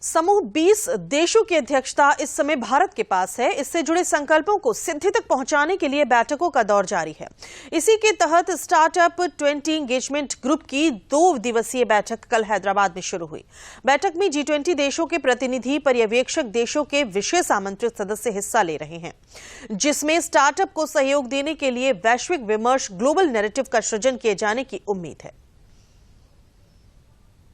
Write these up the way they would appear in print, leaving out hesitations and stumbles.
समूह 20 देशों की अध्यक्षता इस समय भारत के पास है। इससे जुड़े संकल्पों को सिद्धि तक पहुंचाने के लिए बैठकों का दौर जारी है। इसी के तहत स्टार्टअप 20 एंगेजमेंट ग्रुप की 2 दिवसीय बैठक कल हैदराबाद में शुरू हुई। बैठक में G20 देशों के प्रतिनिधि, पर्यवेक्षक देशों के विशेष आमंत्रित सदस्य हिस्सा ले रहे हैं, जिसमें स्टार्टअप को सहयोग देने के लिए वैश्विक विमर्श, ग्लोबल नैरेटिव का सृजन किए जाने की उम्मीद है।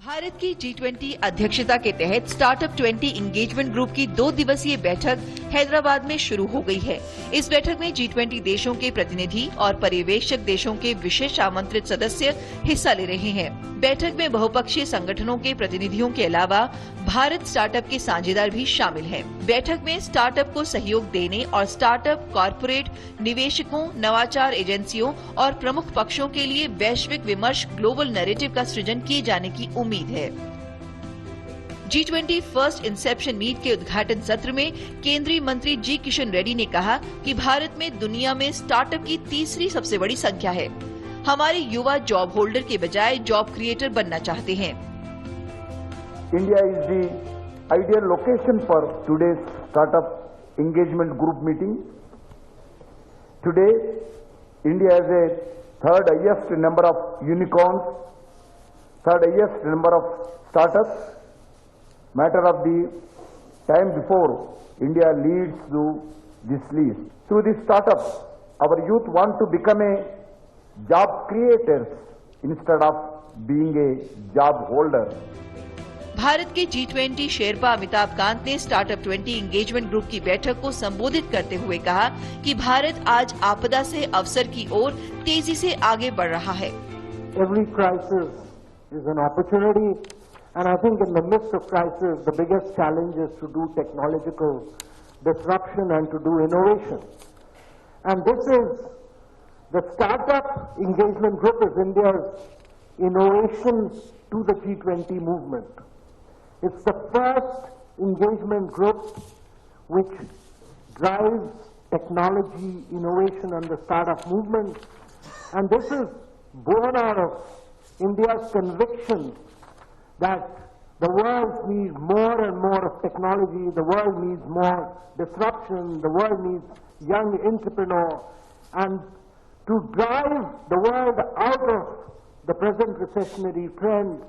भारत की G20 अध्यक्षता के तहत स्टार्टअप 20 एंगेजमेंट ग्रुप की 2 दिवसीय बैठक हैदराबाद में शुरू हो गई है। इस बैठक में G20 देशों के प्रतिनिधि और पर्यवेक्षक देशों के विशेष आमंत्रित सदस्य हिस्सा ले रहे हैं। बैठक में बहुपक्षीय संगठनों के प्रतिनिधियों के अलावा भारत स्टार्टअप के साझेदार भी शामिल हैं। बैठक में स्टार्टअप को सहयोग देने और स्टार्टअप, कॉरपोरेट, निवेशकों, नवाचार एजेंसियों और प्रमुख पक्षों के लिए वैश्विक विमर्श, ग्लोबल नैरेटिव का सृजन किए जाने की उम्मीद है। G20 फर्स्ट इंसेप्शन मीट के उद्घाटन सत्र में केंद्रीय मंत्री जी किशन रेड्डी ने कहा कि भारत में दुनिया में स्टार्टअप की तीसरी सबसे बड़ी संख्या है। हमारे युवा जॉब होल्डर के बजाय जॉब क्रिएटर बनना चाहते हैं। India is the ideal location for today's startup engagement group meeting. Today, India has a third highest number of unicorns, third highest number of startups. Matter of the time before India leads to this list. Through these startups, our youth want to become a job creators instead of being a job holder. Bharat के G20 Sherpa Amitabh Kant ने startup 20 engagement group की बैठक को संबोधित करते हुए कहा कि भारत आज आपदा से अवसर की ओर तेजी से आगे बढ़ रहा है। Every crisis is an opportunity, and I think in the midst of crisis, the biggest challenge is to do technological disruption and to do innovation. And this is the startup engagement group is India's innovation to the G20 movement. It's the first engagement group which drives technology, innovation and the startup movement. And this is born out of India's conviction that the world needs more and more of technology, the world needs more disruption, the world needs young entrepreneurs. And to drive the world out of the present recessionary trend,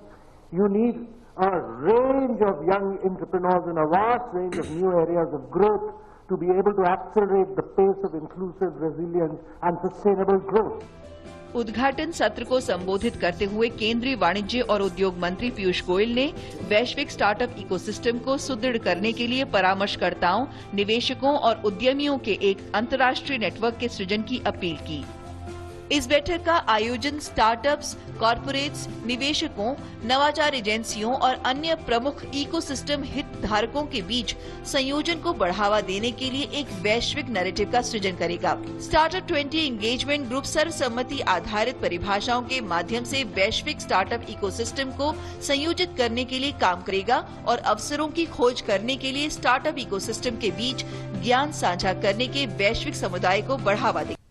you need a range of young entrepreneurs in a vast range of new areas of growth to be able to accelerate the pace of inclusive, resilient and sustainable growth. उद्घाटन सत्र को संबोधित करते हुए केंद्रीय वाणिज्य और उद्योग मंत्री पीयूष गोयल ने वैश्विक स्टार्टअप इकोसिस्टम को सुदृढ़ करने के लिए परामर्शकर्ताओं, निवेशकों और उद्यमियों के एक अंतर्राष्ट्रीय नेटवर्क के सृजन की अपील की। इस बैठक का आयोजन स्टार्टअप्स, कॉरपोरेट्स, निवेशकों, नवाचार एजेंसियों और अन्य प्रमुख इकोसिस्टम हितधारकों के बीच संयोजन को बढ़ावा देने के लिए एक वैश्विक नैरेटिव का सृजन करेगा। स्टार्टअप 20 एंगेजमेंट ग्रुप सर्वसम्मति आधारित परिभाषाओं के माध्यम से वैश्विक स्टार्टअप इकोसिस्टम को संयोजित करने के लिए काम करेगा और अवसरों की खोज करने के लिए स्टार्टअप इकोसिस्टम के बीच ज्ञान साझा करने के वैश्विक समुदाय को बढ़ावा देगा।